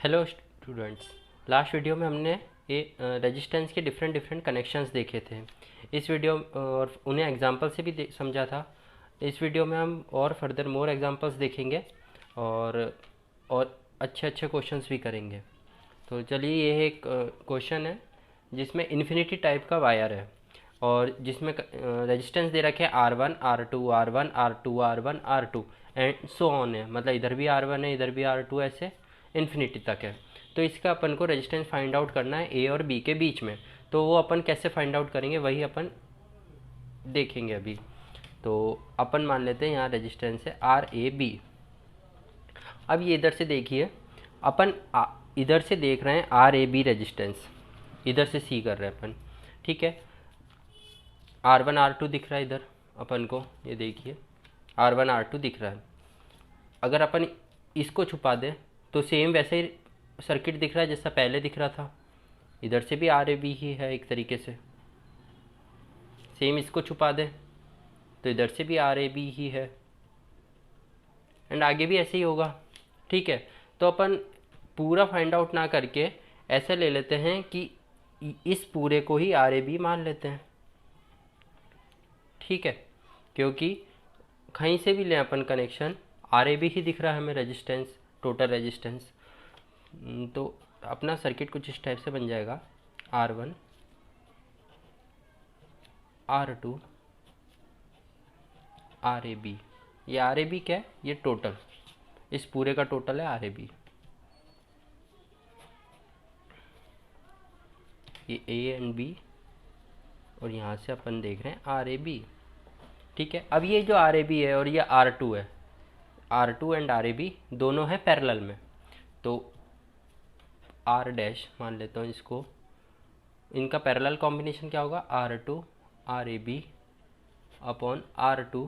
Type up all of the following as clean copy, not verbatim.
Hello students, last video में हमने resistance के डिफरेंट कनेक्शंस देखे थे। इस वीडियो और उन्हें एग्जांपल से भी समझा था। इस वीडियो में हम और फर्दर मोर एग्जांपल्स देखेंगे और अच्छे क्वेश्चंस भी करेंगे। तो चलिए, ये एक क्वेश्चन है जिसमें इन्फिनिटी टाइप का वायर है और जिसमें रेजिस्टेंस दे रखे हैं R1 R2 R1 R2 R1 R2 and so on है। मतलब इधर भी R1 है, इधर भी R2, ऐसे इन्फिनिटी तक है। तो इसका अपन को रेजिस्टेंस फाइंड आउट करना है ए और बी के बीच में। तो वो अपन कैसे फाइंड आउट करेंगे वही अपन देखेंगे अभी। तो अपन मान लेते हैं यहाँ रेजिस्टेंस है RAB। अब ये इधर से देखिए, अपन इधर से देख रहे हैं RAB रेजिस्टेंस, इधर से सी कर रहे हैं अपन। ठीक है, R1 R2 दिख रहा है इधर अपन को, ये देखिए R1 R2 दिख रहा है। अगर अपन इसको छुपा दें तो सेम वैसे ही सर्किट दिख रहा है जैसा पहले दिख रहा था। इधर से भी RAB ही है एक तरीके से। सेम इसको छुपा दें तो इधर से भी RAB ही है एंड आगे भी ऐसे ही होगा। ठीक है, तो अपन पूरा फाइंड आउट ना करके ऐसे ले लेते हैं कि इस पूरे को ही RAB मान लेते हैं। ठीक है, क्योंकि कहीं से भी लें अपन कनेक्शन, RAB ही दिख रहा है हमें रेजिस्टेंस, टोटल रेजिस्टेंस। तो अपना सर्किट कुछ इस टाइप से बन जाएगा, R1 R2 RAB। ये RAB क्या है? ये टोटल, इस पूरे का टोटल है RAB। ये A एंड B और यहाँ से अपन देख रहे हैं RAB। ठीक है, अब ये जो RAB है और ये R2 है, R2 एंड RAB दोनों हैं पैरेलल में। तो R डैश मान लेता हूँ इसको, इनका पैरेलल कॉम्बिनेशन क्या होगा? R2 RAB upon R2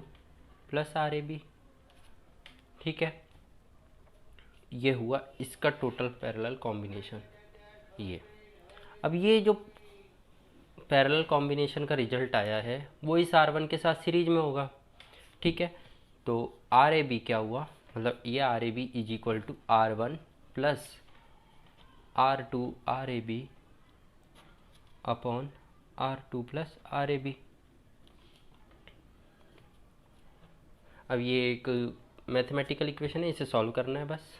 plus RAB। ठीक है, ये हुआ इसका टोटल पैरेलल कॉम्बिनेशन। ये अब ये जो पैरेलल कॉम्बिनेशन का रिजल्ट आया है वो इस R1 के साथ सीरीज में होगा। ठीक है, तो RAB क्या हुआ? मतलब ये RAB is equal to R1 plus R2 RAB upon R2 plus RAB। अब ये एक मैथमेटिकल इक्वेशन है, इसे सॉल्व करना है बस।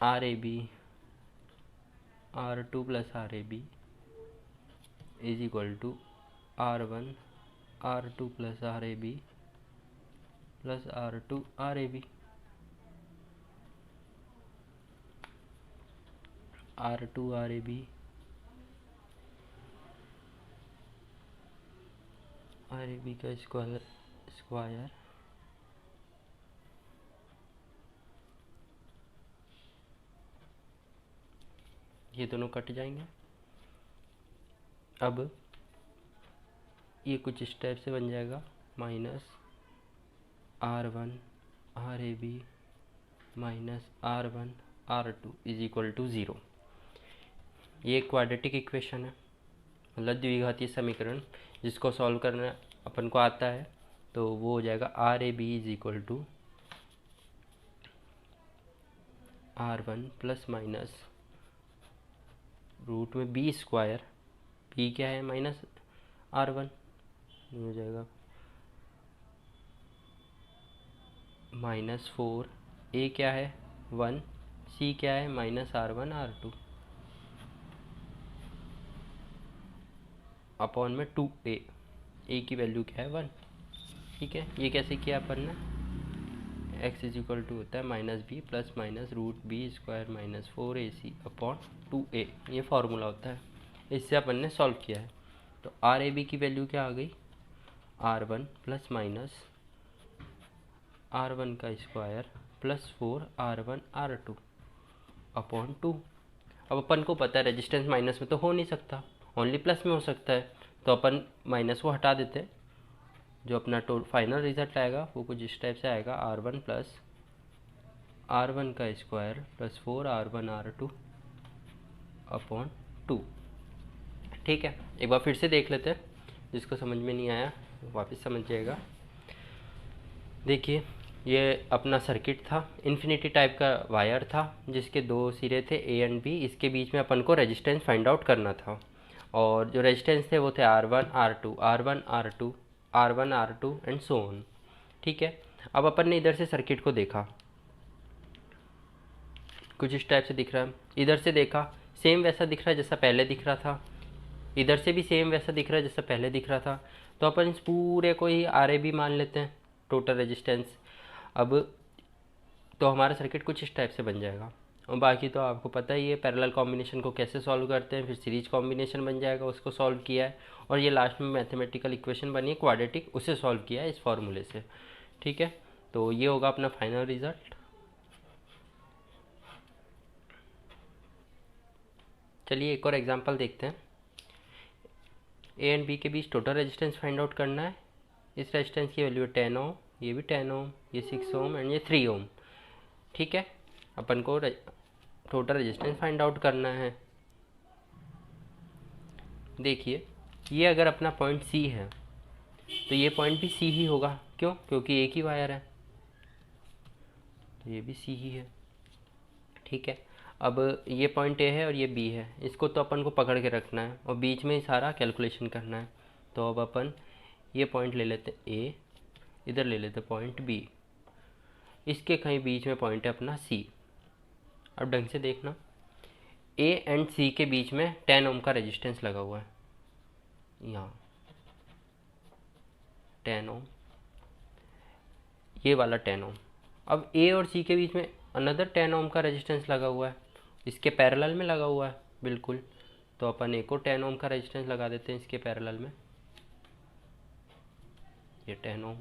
RAB R2 plus RAB is equal to R1 R2 plus RAB plus R2 RAB। R2 RAB RAB का square ये दोनों कट जाएंगे। अब ये कुछ इस टाइप से बन जाएगा, minus R1 RAB minus R1 R2 is equal to 0। ये क्वाड्रेटिक इक्वेशन है, मतलब द्विघातीय समीकरण, जिसको सॉल्व करना अपन को आता है। तो वो हो जाएगा RAB is equal to R1 plus minus root में B स्क्वायर, B क्या है? माइनस R1, हो जाएगा -4। A क्या है? 1, C क्या है? माइनस R1 R2 अपॉन में 2A। A की वैल्यू क्या है? 1। ठीक है, ये कैसे किया अपन ने? x इज इक्वल टू होता है -b plus minus root B square minus 4AC upon 2A। ये फार्मूला होता है, इससे अपन ने सॉल्व किया है। तो RAB की वैल्यू क्या आ गई? R1 प्लस माइनस R1 का square plus 4 R1 R2 upon 2। अब अपन को पता है रेजिस्टेंस माइनस में तो हो नहीं सकता, ओनली प्लस में हो सकता है। तो अपन माइनस को हटा देते हैं। जो अपना फाइनल रिजल्ट आएगा वो कुछ इस टाइप से आएगा, R1 प्लस R1 का square plus 4 R1 R2 upon 2। ठीक है, एक बार फिर से देख लेते हैं, जिसको समझ में नहीं आया वापस समझ जाएगा। देखिए, ये अपना सर्किट था, इन्फिनिटी टाइप का वायर था जिसके दो सिरे थे ए एंड बी। इसके बीच में अपन को रेजिस्टेंस फाइंड आउट करना था, और जो रेजिस्टेंस थे वो थे R1 R2 R1 R2 R1 R2 and so on. ठीक है, अब अपन ने इधर से सर्किट को देखा, कुछ इस टाइप से दिख रहा है। इधर से देखा, सेम वैसा दिख रहा है जैसा पहले दिख रहा था। इधर से भी सेम वैसा दिख रहा है जैसा पहले दिख रहा था। तो अपन इस पूरे को ही RAB मान लेते हैं, टोटल रेजिस्टेंस। अब तो हमारा सर्किट कुछ इस टाइप से बन जाएगा। और बाकी तो आपको पता ही है पैरेलल कॉम्बिनेशन को कैसे सॉल्व करते हैं, फिर सीरीज कॉम्बिनेशन बन जाएगा, उसको सॉल्व किया है, और ये लास्ट में मैथमेटिकल इक्वेशन बनी है क्वाड्रेटिक, उसे सॉल्व किया है इस फॉर्मूले से। ठीक है, तो ये होगा अपना फाइनल रिजल्ट। चलिए एक और एग्जांपल देखते हैं। ए एंड बी के बीच टोटल रेजिस्टेंस फाइंड आउट करना है। इस रेजिस्टेंस की वैल्यू है 10 ओम, ये भी 10 ओम, ये 6 ओम एंड ये 3 ओम। ठीक है, अपन को टोटल रेजिस्टेंस फाइंड आउट करना है। देखिए, ये अगर अपना पॉइंट सी है तो ये पॉइंट भी सी ही होगा। क्यों? क्योंकि एक ही वायर है, तो ये भी सी ही है। ठीक है, अब ये पॉइंट ए है और ये बी है, इसको तो अपन को पकड़ के रखना है और बीच में ही सारा कैलकुलेशन करना है। तो अब अपन ये पॉइंट ले लेते हैं ए, इधर ले लेते पॉइंट बी, इसके कहीं बीच में पॉइंट है अपना सी। अब ढंग से देखना, ए एंड सी के बीच में 10 ओम का रेजिस्टेंस लगा हुआ है, यहाँ 10 ओम, ये वाला 10 ओम। अब ए और सी के बीच में अनदर 10 ओम का रेजिस्टेंस लगा हुआ है, इसके पैरेलल में लगा हुआ है बिल्कुल। तो अपन एक और 10 ओम का रेजिस्टेंस लगा देते हैं इसके पैरेलल में, ये 10 ओम।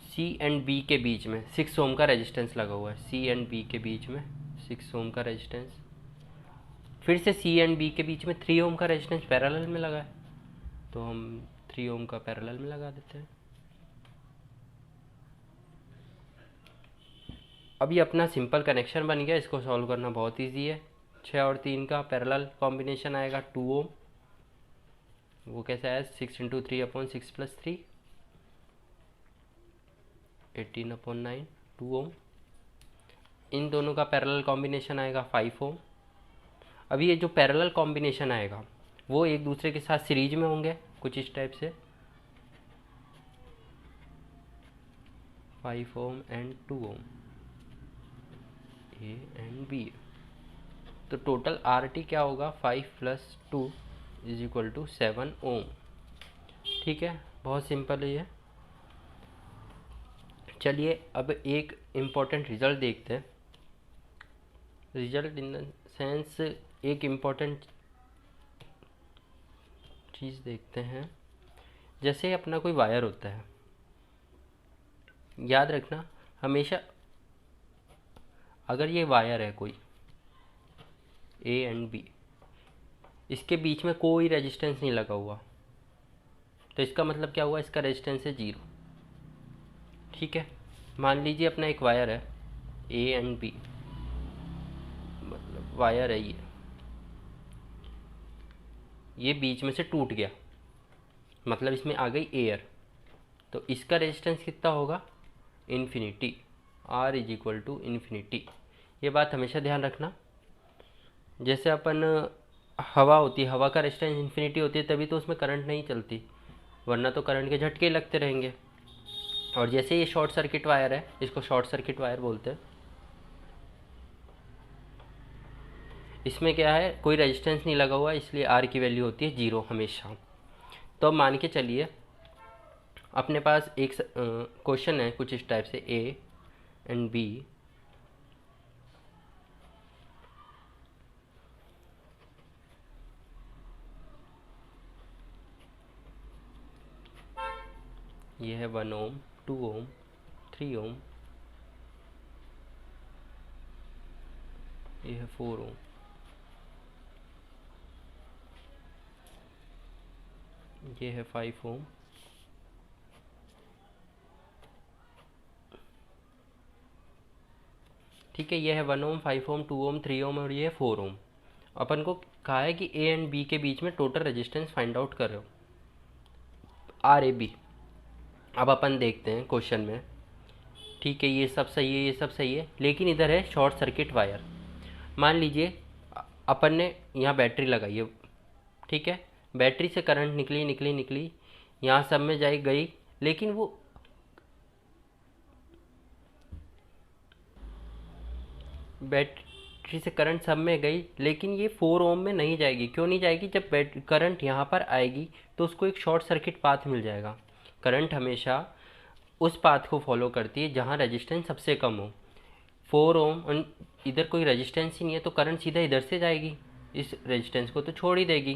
सी एंड बी के बीच में 6 ओम का रेजिस्टेंस लगा हुआ है, सी एंड बी के बीच में 6 ओम का रेजिस्टेंस। फिर से सी एंड बी के बीच में 3 ओम का रेजिस्टेंस पैरेलल में लगा है, तो हम 3 ओम का पैरेलल में लगा देते हैं। अब ये अपना सिंपल कनेक्शन बन गया, इसको सॉल्व करना बहुत इजी है। 6 और 3 का पैरेलल कॉम्बिनेशन आएगा 2 ओम, वो कैसा है 6 × 3/6 + 3 18/9 2 ओम। इन दोनों का पैरेलल कॉम्बिनेशन आएगा 5 ओम। अब ये जो पैरेलल कॉम्बिनेशन आएगा वो एक दूसरे के साथ सीरीज में होंगे कुछ इस टाइप से, 5 ohm and 2 ohm, A and B. तो टोटल RT क्या होगा, 5 + 2 = 7 ओम। ठीक है, बहुत सिंपल है ये। चलिए अब एक इम्पॉर्टेंट रिजल्ट देखते हैं। रिजल्ट इन द सेंस एक इम्पॉर्टेंट चीज़ देखते हैं। जैसे अपना कोई वायर होता है, याद रखना हमेशा, अगर ये वायर है कोई ए एंड बी, इसके बीच में कोई रेजिस्टेंस नहीं लगा हुआ, तो इसका मतलब क्या हुआ, इसका रेजिस्टेंस है 0। ठीक है, मान लीजिए अपना एक वायर है ए एंड बी, मतलब वायर है ये बीच में से टूट गया, मतलब इसमें आ गई एयर, तो इसका रेजिस्टेंस कितना होगा, इन्फिनिटी, R = इन्फिनिटी। ये बात हमेशा ध्यान रखना। जैसे अपन हवा होती है, हवा का रेजिस्टेंस इन्फिनिटी होती है, तभी तो उसमें करंट नहीं चलती, वरना तो करंट के झटके लगते रहेंगे। और जैसे ये शॉर्ट सर्किट वायर है, इसको शॉर्ट सर्किट वायर बोलते हैं, इसमें क्या है, कोई रेजिस्टेंस नहीं लगा हुआ, इसलिए R की वैल्यू होती है 0 हमेशा। तो अब मान के चलिए अपने पास एक क्वेश्चन है कुछ इस टाइप से, ए एंड बी, ये है 1 ओम 2 ओम 3 ओम, ये है 4 ओम, ये है 5 ओम, ठीक है, ये है 1 ओम 5 ओम 2 ओम 3 ओम और ये है 4 ओम। अपन को कहा है कि ए एंड बी के बीच में टोटल रेजिस्टेंस फाइंड आउट करो, RAB। अब अपन देखते हैं क्वेश्चन में। ठीक है, ये सब सही है, ये सब सही है, लेकिन इधर है शॉर्ट सर्किट वायर। मान लीजिए अपन ने यहाँ बैटरी लगाई है, ठीक है, बैटरी से करंट निकली निकली निकली, यहाँ सब में जाई गई, लेकिन वो बैटरी से करंट सब में गई, लेकिन ये 4 ओम में नहीं जाएगी। क्यों नहीं जाएगी? जब करंट यहाँ पर आएगी तो उसको एक शॉर्ट सर्किट पाथ मिल जाएगा। करंट हमेशा उस पाथ को फॉलो करती है जहाँ रेजिस्टेंस सबसे कम हो। 4 ओम, इधर कोई रेजिस्टेंस ही नहीं है तो करंट सीधा इधर से जाएगी, इस रेजिस्टेंस को तो छोड़ ही देगी।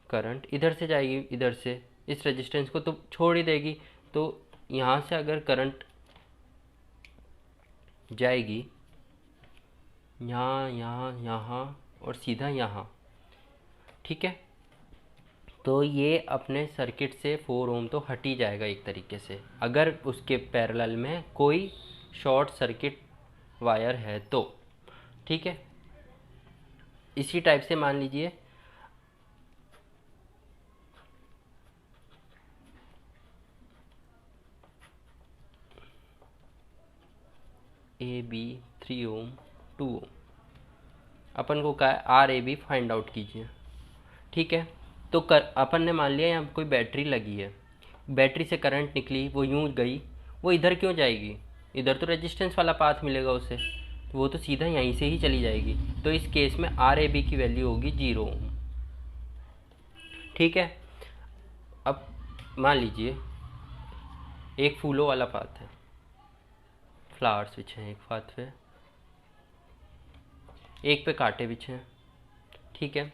करंट इधर से जाएगी, इधर से इस रेजिस्टेंस को तो छोड़ ही देगी। तो यहाँ से अगर करंट जाएगी यहाँ यहाँ यहाँ और सीधा यहाँ, ठीक है, तो ये अपने सर्किट से 4 ओम तो हट ही जाएगा एक तरीके से, अगर उसके पैरेलल में कोई शॉर्ट सर्किट वायर है तो। ठीक है, इसी टाइप से मान लीजिए ए बी 3 ओम 2 ओम, अपन को क्या है, R A B find out कीजिए। ठीक है, तो अपन ने मान लिया यहाँ कोई बैटरी लगी है, बैटरी से करंट निकली, वो यूँ गई, वो इधर क्यों जाएगी? इधर तो रेजिस्टेंस वाला पाथ मिलेगा उसे, तो वो तो सीधा यहीं से ही चली जाएगी। तो इस केस में आर ए बी की वैल्यू होगी 0 ओम। ठीक है, अब मान लीजिए एक फूलों वाला पाथ है, फ्लावर्स बिछे हैं एक पाथ पे, एक पे कांटे बिछे हैं। ठीक है,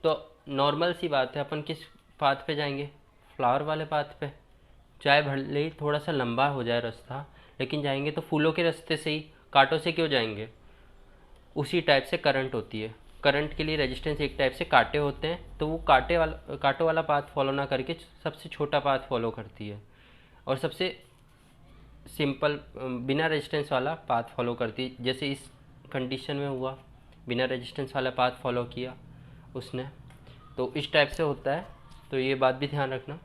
तो नॉर्मल सी बात है, अपन किस पाथ पे जाएंगे? फ्लावर वाले पाथ पे। चाहे भले ही थोड़ा सा लंबा हो जाए रास्ता, लेकिन जाएंगे तो फूलों के रास्ते से ही, कांटों से क्यों जाएंगे? उसी टाइप से करंट होती है। करंट के लिए रेजिस्टेंस एक टाइप से कांटे होते हैं, तो वो कांटों वाला पाथ फॉलो ना करके सबसे छोटा पाथ फॉलो करती है, और सबसे सिंपल बिना रेजिस्टेंस वाला पाथ फॉलो करती है। जैसे इस कंडीशन में हुआ, बिना रेजिस्टेंस वाला पाथ फॉलो किया उसने, तो इस टाइप से होता है। तो ये बात भी ध्यान रखना।